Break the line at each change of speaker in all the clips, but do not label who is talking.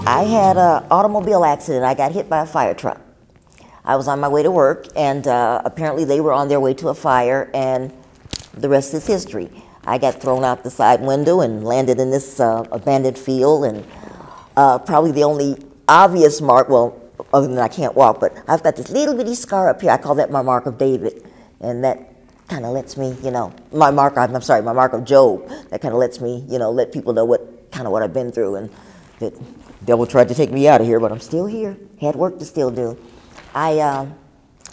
I had an automobile accident. I got hit by a fire truck. I was on my way to work, and apparently they were on their way to a fire, and the rest is history. I got thrown out the side window and landed in this abandoned field, and probably the only obvious mark, well, other than I can't walk, but I've got this little bitty scar up here. I call that my mark of David, and that kind of lets me, you know, my mark of Job. That kind of lets me, you know, let people know what I've been through, and the devil tried to take me out of here, but I'm still here. Had work to still do. I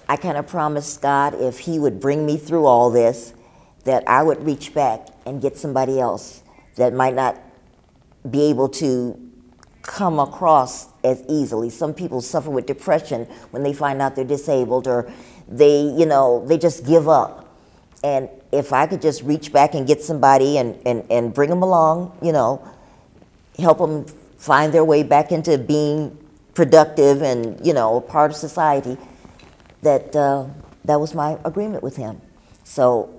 kind of promised God if He would bring me through all this, that I would reach back and get somebody else that might not be able to come across as easily. Some people suffer with depression when they find out they're disabled, or they just give up. And if I could just reach back and get somebody and bring them along, you know, help them find their way back into being productive and, you know, a part of society, that was my agreement with Him. So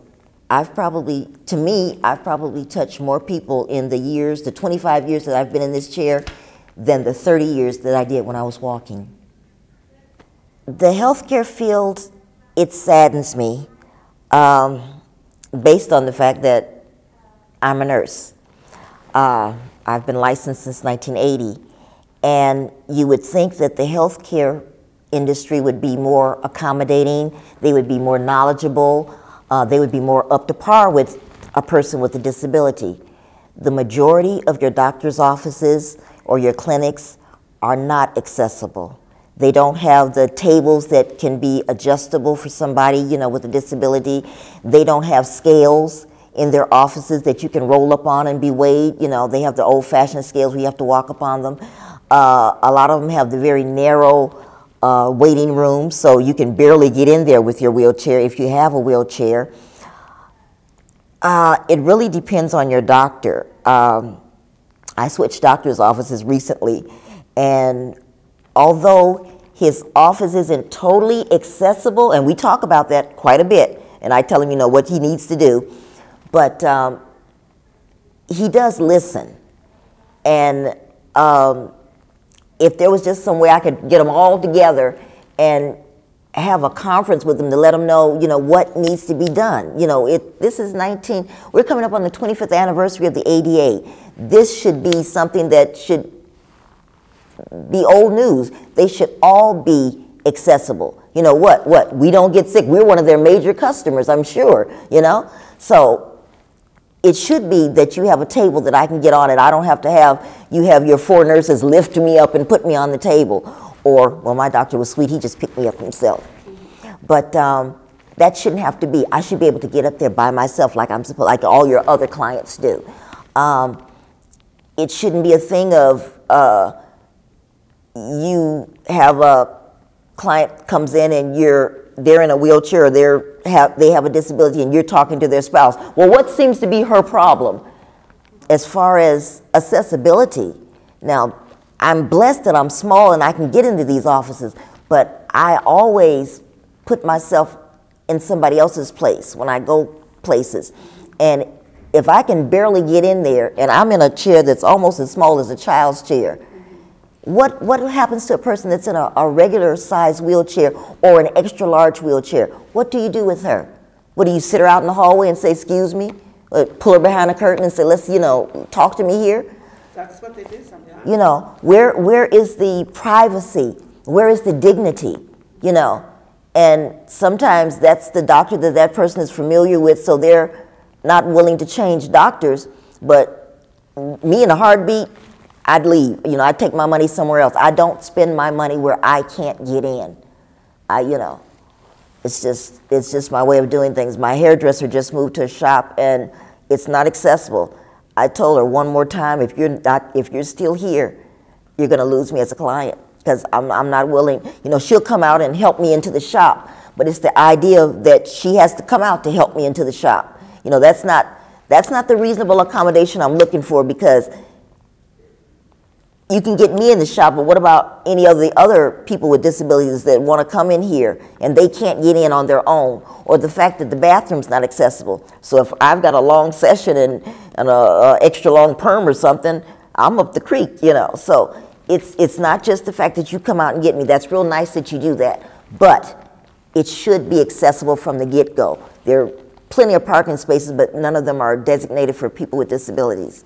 I've probably touched more people in the 25 years that I've been in this chair than the 30 years that I did when I was walking. The healthcare field, it saddens me, based on the fact that I'm a nurse. I've been licensed since 1980, and you would think that the healthcare industry would be more accommodating, they would be more knowledgeable, they would be more up to par with a person with a disability. The majority of your doctor's offices or your clinics are not accessible. They don't have the tables that can be adjustable for somebody, you know, with a disability. They don't have scales in their offices that you can roll up on and be weighed. You know, they have the old-fashioned scales where you have to walk up on them. A lot of them have the very narrow waiting room, so you can barely get in there with your wheelchair if you have a wheelchair. It really depends on your doctor. I switched doctor's offices recently, and although his office isn't totally accessible, and we talk about that quite a bit, and I tell him, you know, what he needs to do, but he does listen. And if there was just some way I could get them all together and have a conference with them to let them know, you know, what needs to be done. You know, we're coming up on the 25th anniversary of the ADA. This should be something that should be old news. They should all be accessible. You know, we don't get sick. We're one of their major customers, I'm sure, you know? So it should be that you have a table that I can get on, and I don't have to have your 4 nurses lift me up and put me on the table. Or, well, my doctor was sweet, he just picked me up himself. But that shouldn't have to be. I should be able to get up there by myself like like all your other clients do. It shouldn't be a thing of you have a client comes in and they're in a wheelchair, or they have a disability, and you're talking to their spouse. Well, what seems to be her problem as far as accessibility? Now, I'm blessed that I'm small and I can get into these offices, but I always put myself in somebody else's place when I go places. And if I can barely get in there, and I'm in a chair that's almost as small as a child's chair, what happens to a person that's in a regular size wheelchair or an extra large wheelchair? What do you do with her? What, do you sit her out in the hallway and say, excuse me? Pull her behind a curtain and say, let's, you know, talk to me here?
That's what they do sometimes.
You know, where is the privacy? Where is the dignity? You know, and sometimes that's the doctor that person is familiar with, so they're not willing to change doctors. But me in a heartbeat, I'd leave. You know, I'd take my money somewhere else. I don't spend my money where I can't get in. You know, it's just my way of doing things. My hairdresser just moved to a shop, and it's not accessible. I told her one more time, if you're still here, you're going to lose me as a client, because I'm not willing. You know, she'll come out and help me into the shop, but it's the idea that she has to come out to help me into the shop. You know, that's not the reasonable accommodation I'm looking for, because you can get me in the shop, but what about any of the other people with disabilities that want to come in here and they can't get in on their own, or the fact that the bathroom's not accessible? So if I've got a long session and a extra long perm or something, I'm up the creek, you know. So it's not just the fact that you come out and get me. That's real nice that you do that, but it should be accessible from the get-go. There are plenty of parking spaces, but none of them are designated for people with disabilities.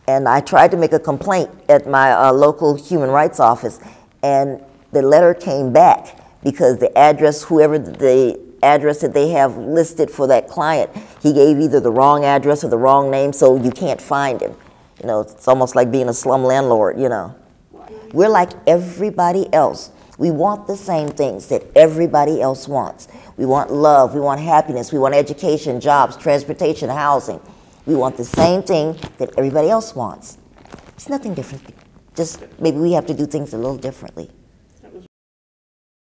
And I tried to make a complaint at my local human rights office, and the letter came back because the address, whoever the address that they have listed for that client, he gave either the wrong address or the wrong name, so you can't find him. You know, it's almost like being a slum landlord, you know. We're like everybody else. We want the same things that everybody else wants. We want love, we want happiness, we want education, jobs, transportation, housing. We want the same thing that everybody else wants. It's nothing different. Just maybe we have to do things a little differently.